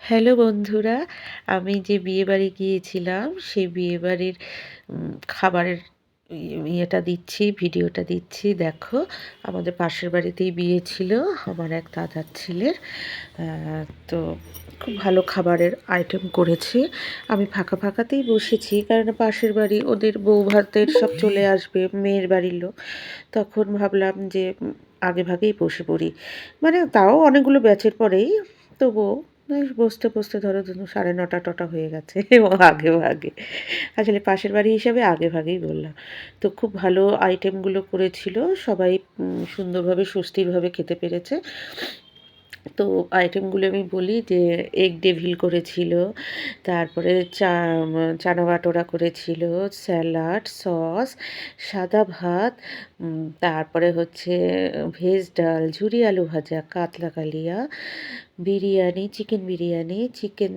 Hello বন্ধুরা, আমি যে বিয়েবাড়ি গিয়েছিলাম সেই বিয়েবাড়ির খাবারের ইয়েটা দিচ্ছি, ভিডিওটা দিচ্ছি। দেখো, আমাদের পাশের বাড়িতেই বিয়ে ছিল আমার এক দাদার ছেলের। তো খুব ভালো খাবারের আইটেম করেছে। আমি ফাঁকা ফাঁকাতেই বসেছি, কারণ পাশের বাড়ি ওদের বউ ভাতের সব চলে আসবে, মেয়ের বাড়ির লোক। তখন ভাবলাম যে আগে ভাগেই বসে পড়ি, মানে তাও অনেকগুলো ব্যাচের পরেই, তবুও বেশ বসতে বসতে ধরো 9:30 টটা হয়ে গেছে এবং আগে ভাগে, আসলে পাশের বাড়ি হিসাবে আগে ভাগেই বললাম। তো খুব ভালো আইটেমগুলো করেছিল, সবাই সুন্দরভাবে সুস্থিরভাবে খেতে পেরেছে। তো আইটেমগুলো আমি বলি যে এগ ডেভিল করেছিল, তারপরে চানা বাটোরা করেছিল, স্যালাড, সস, সাদা ভাত, তারপরে হচ্ছে ভেজ ডাল, ঝুরি আলু ভাজা, কাতলা কালিয়া, বিরিয়ানি, চিকেন বিরিয়ানি, চিকেন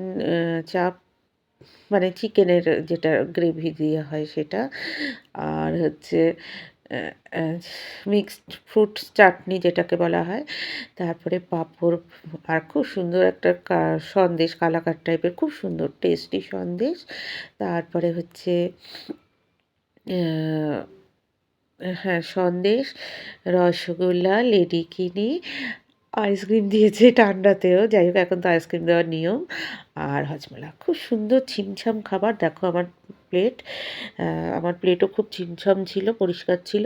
চাপ, মানে চিকেনের যেটা গ্রেভি দিয়ে হয় সেটা, আর হচ্ছে মিক্সড ফ্রুট চাটনি যেটাকে বলা হয়, তারপরে পাঁপড়, আর খুব সুন্দর একটা সন্দেশ, কালাকার টাইপের, খুব সুন্দর টেস্টি সন্দেশ। তারপরে হচ্ছে হ্যাঁ, সন্দেশ, রসগোল্লা, লেডিকিনি, আইসক্রিম দিয়েছে ঠান্ডাতেও, যাই হোক এখন তো আইসক্রিম দেওয়ার নিয়ম, আর হজমোলা। খুব সুন্দর ছিমছাম খাবার। দেখো আমার প্লেট, আমার প্লেটও খুব ছিমছাম ছিল, পরিষ্কার ছিল।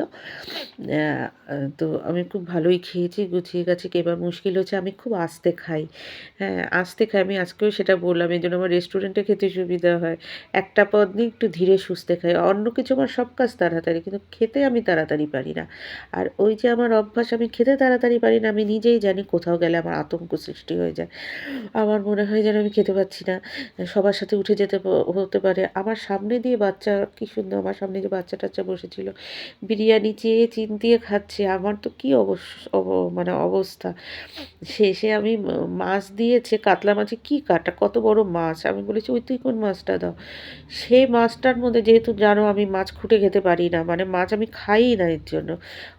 তো আমি খুব ভালোই খেয়েছি, গুছিয়ে গেছি। এবার মুশকিল হচ্ছে আমি খুব আস্তে খাই। হ্যাঁ, আস্তে খাই। আমি আজকেও সেটা বললাম, এই জন্য আমার রেস্টুরেন্টে খেতে সুবিধা হয়। একটা পদ নিয়ে একটু ধীরে সুস্থে খাই। অন্য কিছু আমার সব কাজ তাড়াতাড়ি, কিন্তু খেতে আমি তাড়াতাড়ি পারি না। আর ওই যে আমার অভ্যাস, আমি খেতে তাড়াতাড়ি পারি না, আমি নিজেই জানি। কোথাও গেলে আমার আতঙ্ক সৃষ্টি হয়ে যায়। আমার মনে হয় যেন আমি খেতে পাচ্ছি না, সবার সাথে উঠে যেতে হতে পারে। আমার সামনে দিয়ে বাচ্চা, কী সুন্দর আমার সামনে যে বাচ্চা টাচ্চা বসেছিল, বিরিয়ানি চেয়ে চিন্তিয়ে খাচ্ছে। আমার তো কী মানে অবস্থা। শেষে আমি মাছ দিয়েছে, কাতলা মাছে কী কাটা, কত বড় মাছ। আমি বলেছি, ওই তুই কোন মাছটা দাও। সেই মাছটার মধ্যে, যেহেতু জানো আমি মাছ খুঁটে খেতে পারি না, মানে মাছ আমি খাইই না, এর জন্য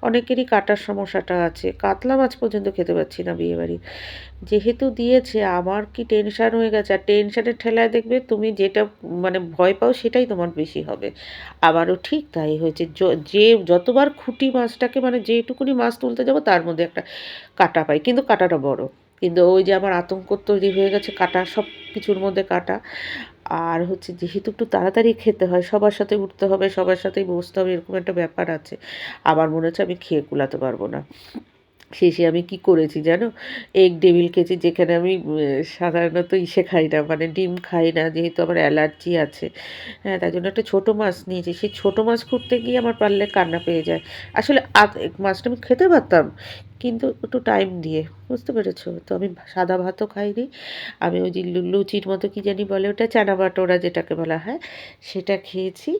অনেকেরই কাটার সমস্যাটা আছে। কাতলা মাছ পর্যন্ত খেতে পাচ্ছি না বিয়েবাড়ির। যেহেতু দিয়েছে, আমার কি টেনশান হয়ে গেছে। আর টেনশানের ঠেলায় দেখবে তুমি যেটা মানে ভয় পাও সেটাই তোমার বেশি হবে। আবারও ঠিক তাই হয়েছে। যে যতবার খুঁটি মাছটাকে, মানে যেটুকুনি মাছ তুলতে যাব তার মধ্যে একটা কাটা পাই, কিন্তু কাঁটাটা বড়। কিন্তু ওই যে আমার আতঙ্ক তৈরি হয়ে গেছে, কাঁটা, সব কিছুর মধ্যে কাঁটা। আর হচ্ছে যেহেতু একটু তাড়াতাড়ি খেতে হয়, সবার সাথে উঠতে হবে, সবার সাথেই বসতে হবে, এরকম একটা ব্যাপার আছে। আমার মনে হচ্ছে আমি খেয়ে কুলাতে পারবো না। শেষে আমি কি করেছি জানো, এগ ডেভিল খেয়েছি, যেখানে আমি সাধারণত খাই না, মানে ডিম খাই না, যেহেতু আমার অ্যালার্জি আছে। হ্যাঁ, তাই জন্য একটা ছোটো মাছ নিয়েছি। সেই ছোটো মাছ খুঁড়তে গিয়ে আমার পারলে কান্না পেয়ে যায়। আসলে মাছটা আমি খেতে পারতাম, কিন্তু একটু টাইম দিয়ে, বুঝতে পেরেছো তো। আমি সাদা ভাতও খাইনি। আমি ওই যে লুচির মতো কী জানি বলে ওটা, চানা বাটোরা যেটাকে বলা হয়, সেটা খেয়েছি।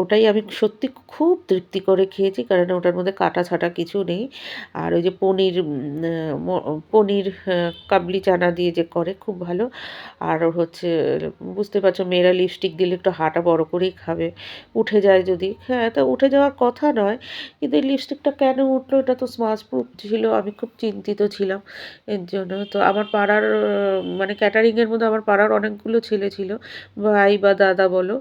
ওটাই আমি সত্যি খুব তৃপ্তি করে খেয়েছি, কারণ ওটার মধ্যে কাটা ছাটা কিছু নেই। আর ওই যে পনির, পনির কাবলি চানা দিয়ে যে করে, খুব ভালো। আর হচ্ছে, বুঝতে পারছো, মেয়েরা লিপস্টিক দিলে একটু হাঁটা বড় করেই খাবে, উঠে যায় যদি। হ্যাঁ, তা উঠে যাওয়ার কথা নয়, কিন্তু এই লিপস্টিকটা কেন উঠলো, এটা তো স্মাচ প্রুফ ছিল। আমি খুব চিন্তিত ছিলাম এর জন্য। তো আমার পাড়ার মানে ক্যাটারিংয়ের মধ্যে আমার পাড়ার অনেকগুলো ছেলে ছিল, ভাই বা দাদা বলো,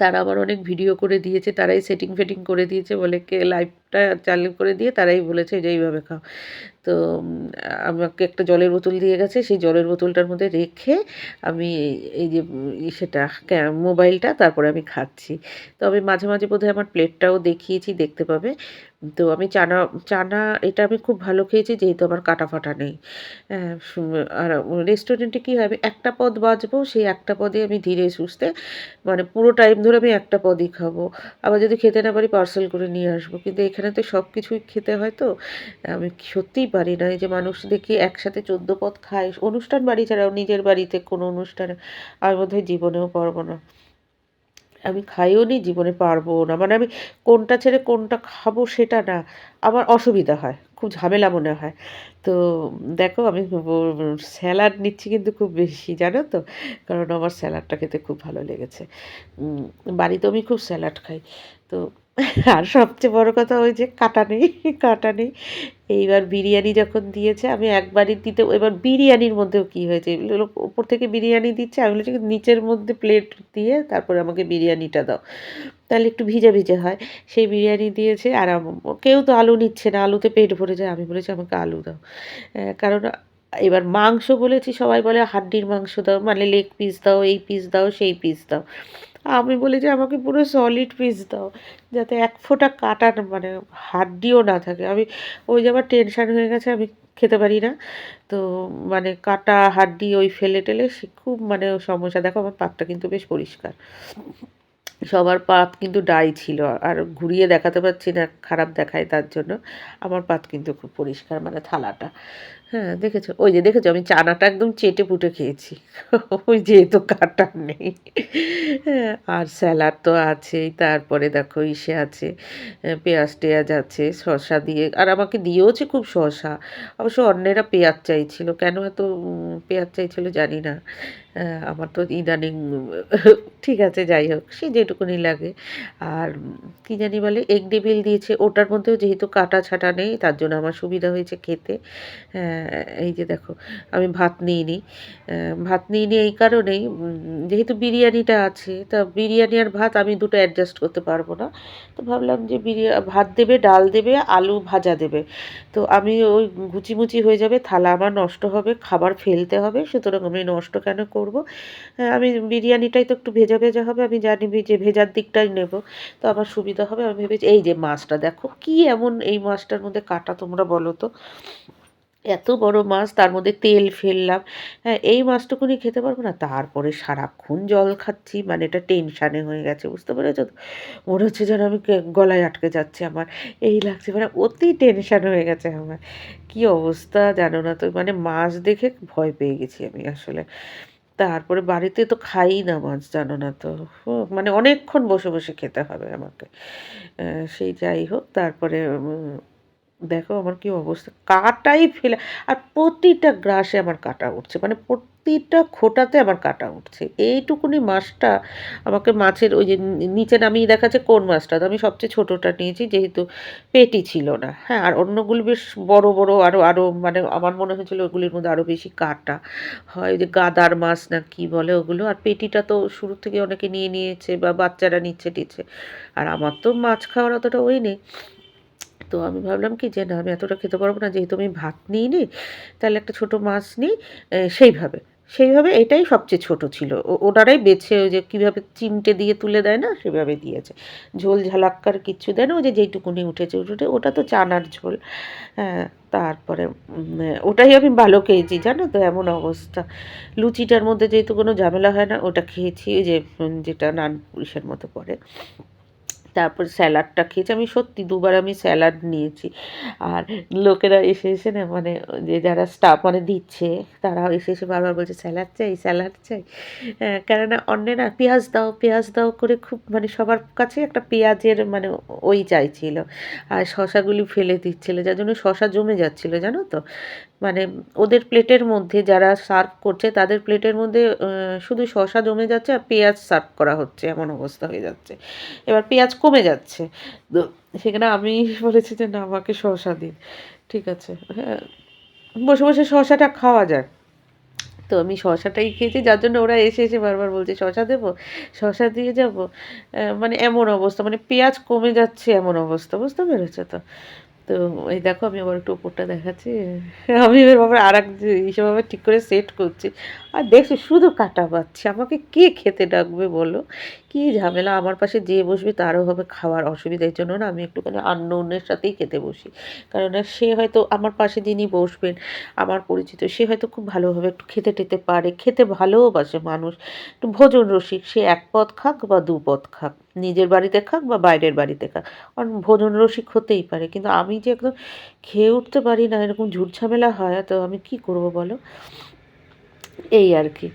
তারা আবার অনেক ভিডিও করে দিয়েছে, তারাই সেটিং ফেটিং করে দিয়েছে, বলে কে লাইভটা চালু করে দিয়ে তারাই বলেছে যে এইভাবে খাও। তো আমাকে একটা জলের বোতল দিয়ে গেছে, সেই জলের বোতলটার মধ্যে রেখে আমি এই যে সেটা মোবাইলটা, তারপরে আমি খাচ্ছি। তো আমি মাঝে মাঝে বোধহয় আমার প্লেটটাও দেখিয়েছি, দেখতে পাবে। তো আমি চানা চানা এটা আমি খুব ভালো খেয়েছি, যেহেতু আমার কাটা ফাটা নেই। হ্যাঁ, আর রেস্টুরেন্টে কী হয়, আমি একটা পদ বাছবো, সেই একটা পদে আমি ধীরে সুস্থে, মানে পুরো টাইম ধরে আমি একটা পদই খাবো। আবার যদি খেতে না পারি পার্সেল করে নিয়ে আসবো। কিন্তু এখানে তো সব কিছুই খেতে হয়, তো আমি সত্যিই পারি না। এই যে মানুষ দেখি একসাথে 14 পদ খায়, অনুষ্ঠান বাড়ি ছাড়াও নিজের বাড়িতে কোনো অনুষ্ঠানে, আমি বোধহয় জীবনেও পারবো না। আমি খাইও নি, জীবনে পারবও না। মানে আমি কোনটা ছেড়ে কোনটা খাবো সেটা না, আমার অসুবিধা হয়, খুব ঝামেলা মনে হয়। তো দেখো, আমি স্যালাড নিচ্ছি কিন্তু খুব বেশি, জানো তো, কারণ আমার স্যালাডটা খেতে খুব ভালো লেগেছে। বাড়িতেও আমি খুব স্যালাড খাই। তো আর সবচেয়ে বড় কথা ওই যে কাটা নেই, কাটা নেই। এইবার বিরিয়ানি যখন দিয়েছে আমি একবারই দিতে এবার বিরিয়ানির মধ্যেও কি হয়েছে লোক উপর থেকে বিরিয়ানি দিচ্ছে আমি বলেছি নিচের মধ্যে প্লেট দিয়ে তারপরে আমাকে বিরিয়ানিটা দাও। তাহলে একটু ভিজে, ভিজে হয়। সেই বিরিয়ানি দিয়েছে আর কেউ তো আলু নিচ্ছে না, আলুতে পেট ভরে যায়। আমি বলেছি আমাকে আলু দাও। কারণ এবার মাংস বলেছি সবাই বলে হাড্ডির মাংস দাও, মানে লেগ পিস দাও, এই পিস দাও, সেই পিস দাও। আমি বলি যে আমাকে পুরো সলিড পিস দাও। যাতে এক ফোঁটা কাটা না মানে হাড্ডিও না থাকে। আমি ওই যে আমার টেনশন হয়ে গেছে আমি খেতে পারি না। তো মানে কাটা হাড্ডি ওই ফেলে টেলে সে খুব মানে সমস্যা। দেখো আমার পাতটা কিন্তু বেশ পরিষ্কার। সবার পাত কিন্তু ডাই ছিল। আর ঘুরিয়ে দেখাতে পারছি না, খারাপ দেখায় তার জন্য। আমার পাত কিন্তু খুব পরিষ্কার মানে থালাটা। হ্যাঁ, দেখেছো? ওই যে দেখেছো আমি চানাটা একদম চেটে-পুটে খেয়েছি। ওই যেহেতু কাটা নেই। হ্যাঁ, আর স্যালাড তো আছেই। তারপরে দেখো ইসে আছে, পেঁয়াজ-টেয়াজ আছে, শসা দিয়ে আর আমাকে দিয়েওছে খুব শসা। অবশ্য অন্যেরা পেঁয়াজ চাইছিল। কেন এত পেঁয়াজ চাইছিল জানি না। আমার তো ইদানিং ঠিক আছে যাই হোক, সে যেটুকুনি লাগে। আর কি জানি বলে এগ ডেভিল দিয়েছে, ওটার মধ্যেও যেহেতু কাটা-ছাঁটা নেই তার জন্য আমার সুবিধা হয়েছে খেতে। এই যে দেখো আমি ভাত নিইনি। ভাত নিইনি এই কারণেই যেহেতু বিরিয়ানিটা আছে, তা বিরিয়ানি আর ভাত আমি দুটো অ্যাডজাস্ট করতে পারব না। তো ভাবলাম যে ভাত দেবে, ডাল দেবে, আলু ভাজা দেবে। তো আমি ওই গুচি-মুচি হয়ে যাবে, থালা আমার নষ্ট হবে, খাবার ফেলতে হবে। সুতরাং আমি নষ্ট কেন করব? আমি বিরিয়ানিটাই তো একটু ভেজা, ভেজা হবে। আমি জানি যে ভেজার দিকটাই নেব। তো আমার সুবিধা হবে। আমি ভেবেছি এই যে মাছটা দেখো, কি এমন এই মাছটার মধ্যে কাঁটা তোমরা বলো তো? এত বড় মাছ তার মধ্যে তেল ফেললাম। হ্যাঁ, এই মাছটুকুনি খেতে পারবো না। তারপরে সারাক্ষণ জল খাচ্ছি মানে এটা টেনশানে হয়ে গেছে। বুঝতে পেরেছো তো? মনে হচ্ছে যেন আমি গলায় আটকে যাচ্ছে আমার। এই লাগছে মানে অতি টেনশান হয়ে গেছে আমার। কি অবস্থা জানো না তো মানে মাছ দেখে ভয় পেয়ে গেছি আমি আসলে। তারপরে বাড়িতে তো খাই না মাছ জানো না তো। মানে অনেকক্ষণ বসে, বসে খেতে হবে আমাকে। সেই যাই হোক তারপরে দেখো আমার কি অবস্থা। কাঁটাই ফেলে আর প্রতিটা গ্রাসে আমার কাঁটা উঠছে। মানে প্রতিটা খোঁটাতে আমার কাঁটা উঠছে। এইটুকুনি মাছটা আমাকে মাছের ওই যে নিচে নামিয়ে দেখাচ্ছে কোন মাছটা। তো আমি সবচেয়ে ছোটটা নিয়েছি যেহেতু পেটি ছিল না। হ্যাঁ, আর অন্যগুলো বেশ বড়, বড় আরও মানে আমার মনে হয়েছিল ওগুলির মধ্যে আরও বেশি কাঁটা। হয় ওই যে গাদার মাছ না কি বলে ওগুলো। আর পেটিটা তো শুরু থেকে অনেকে নিয়ে নিয়েছে বা বাচ্চারা নিচ্ছে-টিচ্ছে। আর আমার তো মাছ খাওয়ার অতটা ওই নেই। তো আমি ভাবলাম কি যে না আমি এতটা খেতে পারবো না যেহেতু আমি ভাত নিইনি তাহলে একটা ছোটো মাছ নিই সেইভাবে সেইভাবে এটাই সবচেয়ে ছোট ছিল ওনারাই বেছে ওই যে কীভাবে চিমটে দিয়ে তুলে দেয় না সেভাবে দিয়েছে ঝোল ঝালাক্কার কিচ্ছু দেয় না ওই যে যেইটুকুনি উঠেছে উঠে ওটা তো চানার ঝোল হ্যাঁ তারপরে ওটাই আমি ভালো খেয়েছি জানো তো এমন অবস্থা লুচিটার মধ্যে যেহেতু কোনো ঝামেলা হয় না ওটা খেয়েছি ওই যে যেটা নান পুলিশের মতো পড়ে তারপর স্যালাডটা খেয়েছি আমি সত্যি দুবার আমি স্যালাড নিয়েছি আর লোকেরা এসে এসে না মানে যে যারা স্টাফ মানে দিচ্ছে তারা এসে এসে বারবার বলছে স্যালাড চাই স্যালাড চাই কেননা অন্যেরা পেঁয়াজ দাও করে খুব মানে সবার কাছে একটা পেঁয়াজের মানে ওই চাইছিল আর শশাগুলি ফেলে দিচ্ছিল যার জন্য শশা জমে যাচ্ছিল জানো তো মানে ওদের প্লেটের মধ্যে যারা সার্ভ করছে তাদের প্লেটের মধ্যে শুধু শসা জমে যাচ্ছে আর পেঁয়াজ সার্ভ করা হচ্ছে এমন অবস্থা হয়ে যাচ্ছে এবার পেঁয়াজ কমে যাচ্ছে তো সেখানে আমি বলেছি যে না আমাকে শসা দিন ঠিক আছে হ্যাঁ বসে বসে শসাটা খাওয়া যায় তো আমি শসাটাই খেয়েছি যার জন্য ওরা এসে এসে বারবার বলছে শসা দেবো শসা দিয়ে যাবো মানে এমন অবস্থা মানে পেঁয়াজ কমে যাচ্ছে এমন অবস্থা বুঝতে পেরেছো তো তো এই দেখো আমি আবার একটু উপরটা দেখাচ্ছি আমি এবার বাবার আর এক হিসেবে ঠিক করে সেট করছি আর দেখছি শুধু কাটা পাচ্ছি আমাকে কে খেতে ডাকবে বলো কী ঝামেলা আমার পাশে যে বসবে তারও হবে খাওয়ার অসুবিধার জন্য না আমি একটুখানি আননোনের সাথেই খেতে বসি কারণ সে হয়তো আমার পাশে যিনি বসবেন আমার পরিচিত সে হয়তো খুব ভালোভাবে একটু খেতে টেতে পারে খেতে ভালোওবাসে মানুষ একটু ভোজন রসিক সে এক পদ খাক বা দু পদ খাক নিজের বাড়িতে খাক বা বাইরের বাড়িতে খাক কারণ ভোজন রসিক হতেই পারে কিন্তু আমি যে একদম খেয়ে উঠতে পারি না এরকম ঝুট ঝামেলা হয় তো আমি কি করব বলো এই আর কি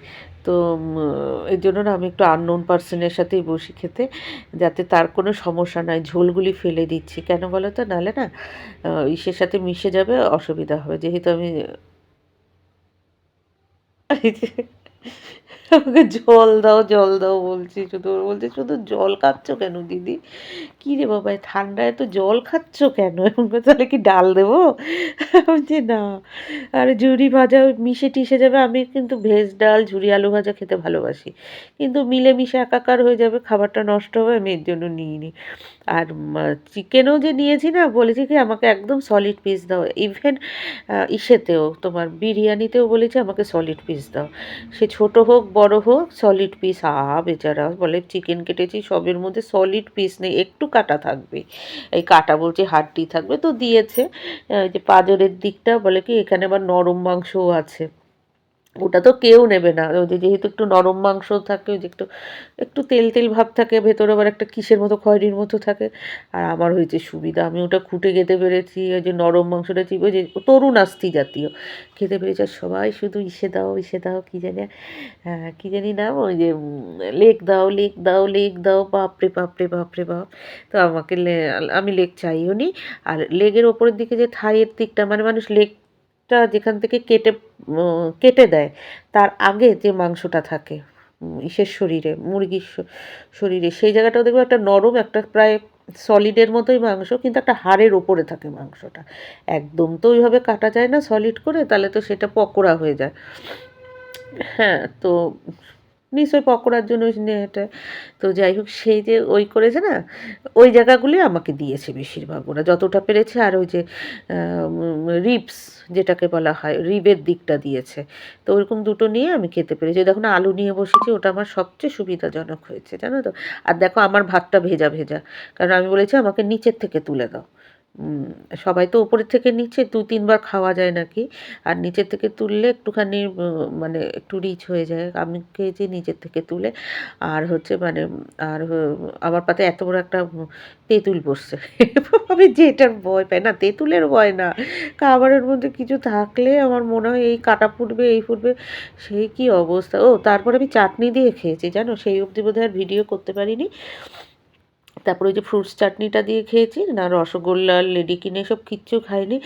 তো এর জন্য না আমি একটু আননোন পার্সনের সাথেই বসি খেতে যাতে তার কোনো সমস্যা নাই ঝোলগুলি ফেলে দিচ্ছি কেন বলো তো নাহলে না ইসের সাথে মিশে যাবে অসুবিধা হবে যেহেতু আমি আমাকে জল দাও, জল দাও বলছি শুধু। ওর বলছে, "শুধু জল খাচ্ছ কেন দিদি?" "কি রে বাবা, এই ঠান্ডায় এত জল খাচ্ছ কেন?" আমি বলছি, "তাহলে কি ডাল দেবো?" বলছে, "না।" আর ঝুরি ভাজা মিশে টিশে যাবে। আমি কিন্তু ভেজ ডাল, ঝুরি আলু ভাজা খেতে ভালোবাসি। কিন্তু মিলেমিশে একাকার হয়ে যাবে, খাবারটা নষ্ট হবে, আমি এর জন্য নিইনি। আর চিকেনও যে নিয়েছি না, বলেছি কি আমাকে একদম সলিড পিস দাও। ইভেন ইসেতেও তোমার বিরিয়ানিতেও বলেছে আমাকে সলিড পিস দাও। সে ছোট হোক বড় হোক সলিড পিস। বেচারা বলে চিকেন কেটেছি সবের মধ্যে সলিড পিস নেই, একটু কাটা থাকবে। এই কাটা বলছে হাড্ডি থাকবে, তো দিয়েছে। ওই যে পাঁজরের দিকটা বলে কি এখানে আবার নরম মাংসও আছে। ওটা তো কেউ নেবে না। ওই যে যেহেতু একটু নরম মাংস থাকে, ওই যে একটু একটু তেল তেল ভাব থাকে, ভেতরে আবার একটা কিসের মতো খয়েরির মতো থাকে। আর আমার হয়েছে সুবিধা, আমি ওটা খুঁটে খেতে পেরেছি। ওই যে নরম মাংসটা ওই যে তরুণ আস্তি জাতীয় খেতে পেরেছি। আর সবাই শুধু ইসে দাও ইসে দাও কী জানি, কী জানি নাম, ওই যে লেগ দাও লেগ দাও লেগ দাও, বাপরে বাপরে বাপরে বাপ। তো আমাকে আমি লেগ চাইও নি। আর লেগের ওপরের দিকে যে থাইয়ের দিকটা, মানে মানুষ লেগটা যেখান থেকে কেটে দেয়, তার আগে যে মাংসটা থাকে ইসের শরীরে, মুরগির শরীরে, সেই জায়গাটাও দেখবে একটা নরম, একটা প্রায় সলিডের মতোই মাংস, কিন্তু একটা হাড়ের ওপরে থাকে মাংসটা। একদম তো ওইভাবে কাটা যায় না সলিড করে, তাহলে তো সেটা পকোড়া হয়ে যায়। হ্যাঁ, তো নিশ্চয়ই পকোড়ার জন্য এটা। তো যাই হোক, সেই যে ওই করেছে না, ওই জায়গাগুলি আমাকে দিয়েছে বেশিরভাগ ওরা যতটা পেরেছে। আর ওই যে রিবস যেটাকে বলা হয়, রিবের দিকটা দিয়েছে। তো ওরকম দুটো নিয়ে আমি খেতে পেরেছি। দেখুন আলু নিয়ে বসেছি, ওটা আমার সবচেয়ে সুবিধাজনক হয়েছে, জানো তো। আর দেখো আমার ভাতটা ভেজা ভেজা, কারণ আমি বলেছি আমাকে নিচের থেকে তুলে দাও। উম, সবাই তো উপরের থেকে নিচে ২-৩ বার খাওয়া যায় নাকি। আর নিচের থেকে তুললে একটুখানি মানে একটু রিচ হয়ে যায়। আমি খেয়েছি নিচের থেকে তুলে। আর হচ্ছে মানে আর আমার পাতে এত বড় একটা তেঁতুল বসছে। আমি যেটার ভয় পাই না, তেঁতুলের ভয় না, খাবারের মধ্যে কিছু থাকলে আমার মনে হয় এই কাটা ফুটবে এই ফুটবে, সেই কি অবস্থা। ও তারপরে আমি চাটনি দিয়ে খেয়েছি জানো, সেই অবধি বোধহয় আর ভিডিও করতে পারিনি। তারপরে ওই যে ফ্রুটস চাটনিটা দিয়ে খেয়েছি, না রসগোল্লা লেডিকেনি এসব কিচ্ছু খাইনি।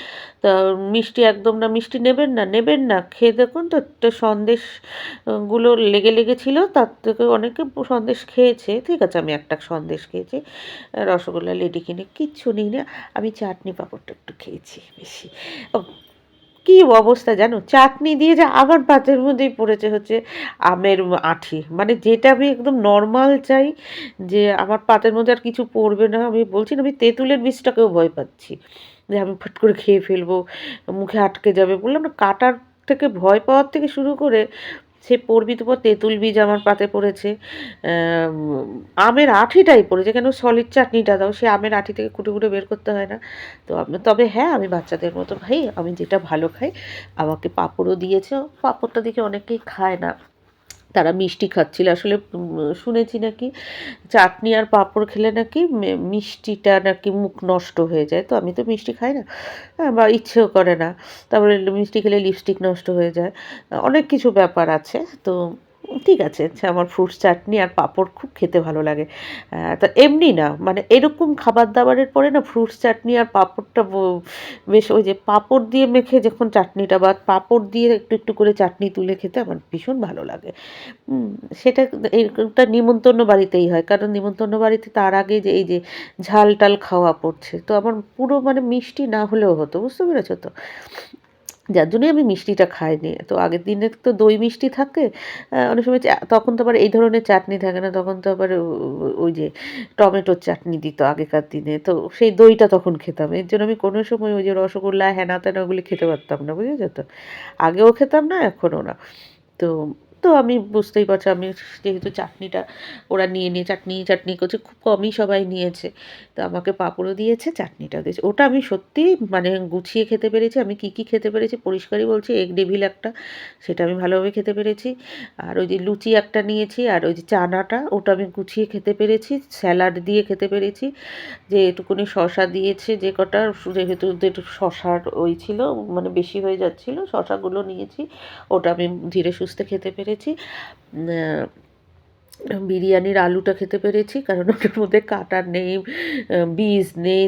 তা মিষ্টি একদম না, মিষ্টি নেবেন না নেবেন না, খেয়ে দেখুন তো একটা সন্দেশ গুলো লেগে লেগেছিল, তার থেকে অনেকে সন্দেশ খেয়েছে, ঠিক আছে আমি একটা সন্দেশ খেয়েছি। রসগোল্লা লেডিকেনি কিচ্ছু নিই না, আমি চাটনি পাঁপড়টা একটু খেয়েছি বেশি। ও, কি অবস্থা জানো, চাটনি দিয়ে যে আবার পাতের মধ্যেই পড়েছে হচ্ছে আমের আঁটি, মানে যেটা আমি একদম নর্মাল চাই, যে আমার পাতের মধ্যে আর কিছু পড়বে না। আমি বলছি না, আমি তেঁতুলের বীজটাকেও ভয় পাচ্ছি যে আমি ফট করে খেয়ে ফেলবো, মুখে আটকে যাবে। বললাম না, কাটার থেকে ভয় পাওয়ার থেকে শুরু করে সে পড়বি তো পর, তেঁতুল বীজ আমার পাতে পড়েছে। আমের আঁটিটাই পড়েছে, কেন সলিড চাটনিটা দাও, সে আমের আঁটি থেকে কুটে কুটে বের করতে হয় না। তো তবে হ্যাঁ, আমি বাচ্চাদের মতো ভাই, আমি যেটা ভালো খাই। আমাকে পাঁপড়ও দিয়েছে, পাঁপড়টা দেখে অনেকেই খায় না, তারা মিষ্টি খাচ্ছিল আসলে। শুনেছি নাকি চাটনি আর পাঁপড় খেলে নাকি মিষ্টিটা নাকি মুখ নষ্ট হয়ে যায়। তো আমি তো মিষ্টি খাই না, বা ইচ্ছেও করে না। তারপরে মিষ্টি খেলে লিপস্টিক নষ্ট হয়ে যায়, অনেক কিছু ব্যাপার আছে। তো ঠিক আছে, আচ্ছা, আমার ফ্রুটস চাটনি আর পাঁপড় খুব খেতে ভালো লাগে। তা এমনি না, মানে এরকম খাবার দাবারের পরে না ফ্রুটস চাটনি আর পাঁপড়টা বেশ, ওই যে পাঁপড় দিয়ে মেখে যখন চাটনিটা, বা পাঁপড় দিয়ে একটু একটু করে চাটনি তুলে খেতে আমার ভীষণ ভালো লাগে। হুম, সেটা এইটা নিমন্ত্রণ বাড়িতেই হয়। কারণ নিমন্ত্রণ বাড়িতে তার আগে যে এই যে ঝাল টাল খাওয়া পড়ছে। তো আমার পুরো মানে মিষ্টি না হলেও হতো। বুঝতে পেরেছ তো? যার জন্যই আমি মিষ্টিটা খাইনি। তো আগের দিনে তো দই মিষ্টি থাকে। অনেক সময় তখন তো আবার এই ধরনের চাটনি থাকে না। তখন তো আবার ওই যে টমেটোর চাটনি দিত আগেকার দিনে। তো সেই দইটা তখন খেতাম। এর জন্য আমি কোনো সময় ওই যে রসগোল্লা হেনা-তেনা ওগুলি খেতে পারতাম না। বুঝেছ তো? আগেও খেতাম না, এখনও না। তো তো আমি বুঝতেই পারছি, আমি যেহেতু চাটনিটা ওরা নিয়ে চাটনি চাটনি করছে, খুব কমই সবাই নিয়েছে। তো আমাকে পাঁপড়ও দিয়েছে, চাটনিটাও দিয়েছে। ওটা আমি সত্যিই মানে গুছিয়ে খেতে পেরেছি। আমি কী কী খেতে পেরেছি পরিষ্কারই বলছি, এগ ডেভিল একটা, সেটা আমি ভালোভাবে খেতে পেরেছি। আর ওই যে লুচি একটা নিয়েছি, আর ওই যে চানাটা ওটা আমি গুছিয়ে খেতে পেরেছি, স্যালাড দিয়ে খেতে পেরেছি। যে এটুকুনি শসা দিয়েছে যে কটা, যেহেতু একটু শসার ওই ছিল, মানে বেশি হয়ে যাচ্ছিলো, শসাগুলো নিয়েছি, ওটা আমি ধীরে সুস্থে খেতে পেরেছি। বিরিয়ানির আলুটা খেতে পেরেছি, কারণ ওটার মধ্যে কাঁটা নেই, বীজ নেই,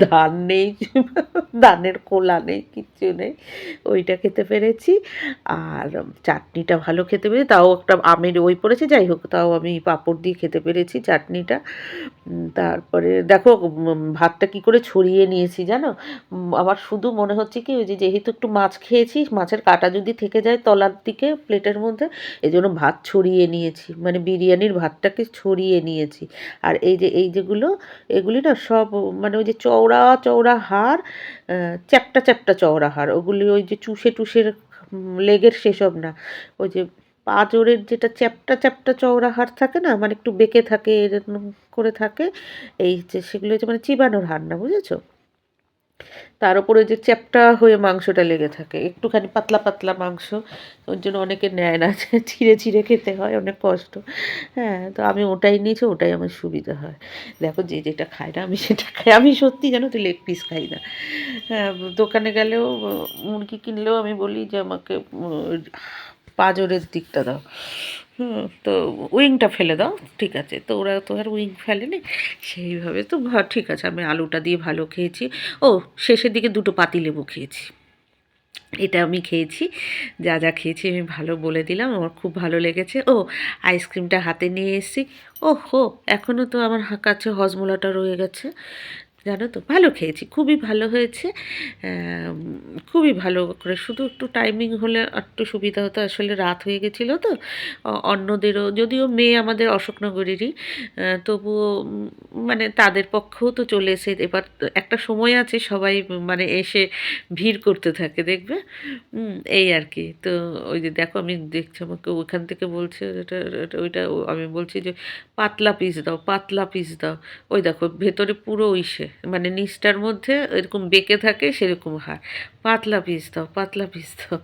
ধান নেই, ধানের কোলা নেই, কিচ্ছু নেই। ওইটা খেতে পেরেছি। আর চাটনিটা ভালো খেতে পেরেছি, তাও একটা আমের ওই পড়েছে, যাই হোক তাও আমি পাঁপড় দিয়ে খেতে পেরেছি চাটনিটা। তারপরে দেখো ভাতটা কী করে ছড়িয়ে নিয়েছি জানো? আমার শুধু মনে হচ্ছে কি, ওই যে যেহেতু একটু মাছ খেয়েছি, মাছের কাঁটা যদি থেকে যায় তলার দিকে প্লেটের মধ্যে, এজন্য ভাত ছড়িয়ে নিয়েছি, মানে বিরিয়ানির ভাতটাকে ছড়িয়ে নিয়েছি। আর এই যে এই যেগুলো, এগুলি না সব মানে ওই যে চওড়া চওড়া হাড়, চ্যাপ্টা চ্যাপ্টা চওড়া হাড়, ওগুলি ওই যে চুষে টুসের লেগের সেসব না, ওই যে পাঁজরের যেটা চ্যাপ্টা চ্যাপ্টা চওড়া হাড় থাকে না, মানে একটু বেঁকে থাকে এরকম করে থাকে, এই যে সেগুলো হচ্ছে মানে চিবানোর হাড় না, বুঝেছো? তার উপরে যে চ্যাপ্টা হয়ে মাংসটা লেগে থাকে, একটুখানি পাতলা পাতলা মাংস, ওর জন্য অনেকে নেয় না, ছিঁড়ে ছিঁড়ে খেতে হয়, অনেক কষ্ট। হ্যাঁ, তো আমি ওটাই নিয়েছি, ওটাই আমার সুবিধা হয়। দেখো যে যেটা খায় না আমি সেটা খাই, আমি সত্যি জানো তো লেগ পিস খাই না। হ্যাঁ, দোকানে গেলেও মুরগি কিনলেও আমি বলি যে আমাকে পাঁজরের দিকটা দাও। তো উইংটা ফেলে দাও, ঠিক আছে, তো ওরা তো আর উইং ফেলেনি, সেইভাবে তো ঠিক আছে। আমি আলুটা দিয়ে ভালো খেয়েছি। ও, শেষের দিকে দুটো পাতিলেবু খেয়েছি, এটা আমি খেয়েছি। যা যা খেয়েছি আমি ভালো বলে দিলাম, আমার খুব ভালো লেগেছে। ও, আইসক্রিমটা হাতে নিয়ে এসেছি। ও হো, এখনও তো আমার কাছে হজমোলাটা রয়ে গেছে, জানো তো। ভালো খেয়েছি, খুবই ভালো হয়েছে। আম, খুবই ভালো করে, শুধু একটু টাইমিং হলে একটু সুবিধা হতো, আসলে রাত হয়ে গেছিলো তো। অন্যদেরও, যদিও মেয়ে আমাদের অশোকনগরেরই, তবুও মানে তাদের পক্ষেও তো চলে এসে এবার একটা সময় আছে সবাই মানে এসে ভিড় করতে থাকে, দেখবে। এই আর কি। তো ওই যে দেখো, আমি দেখছি আমাকে ওইখান থেকে বলছে এটা ওইটা, আমি বলছি যে পাতলা পিস দাও, পাতলা পিস দাও। ওই দেখো ভেতরে পুরো ইসে, মানে নিচটার মধ্যে এরকম বেঁকে থাকে সেরকম হাড়, পাতলা পিস দাও, পাতলা পিস দাও,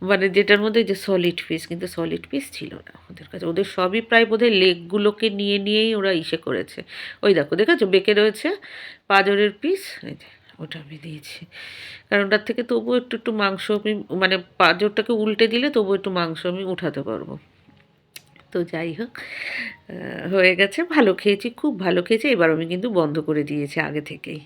মানে যেটার মধ্যে যে সলিড পিস, কিন্তু সলিড পিস ছিল না ওদের কাছে। ওদের সবই প্রায় বোধহয় লেগগুলোকে নিয়ে নিয়েই ওরা ইসে করেছে। ওই দেখো, দেখেছো বেঁকে রয়েছে পাঁজরের পিস, এই যে ওটা আমি দিয়েছি, কারণ ওটার থেকে তবুও একটু একটু মাংস আমি, মানে পাঁজরটাকে উল্টে দিলে তবুও একটু মাংস আমি উঠাতে পারবো। তো যাই হোক, হয়ে গেছে, ভালো খেয়েছি, খুব ভালো খেয়েছি। এবার আমি কিন্তু বন্ধ করে দিয়েছি আগে থেকেই।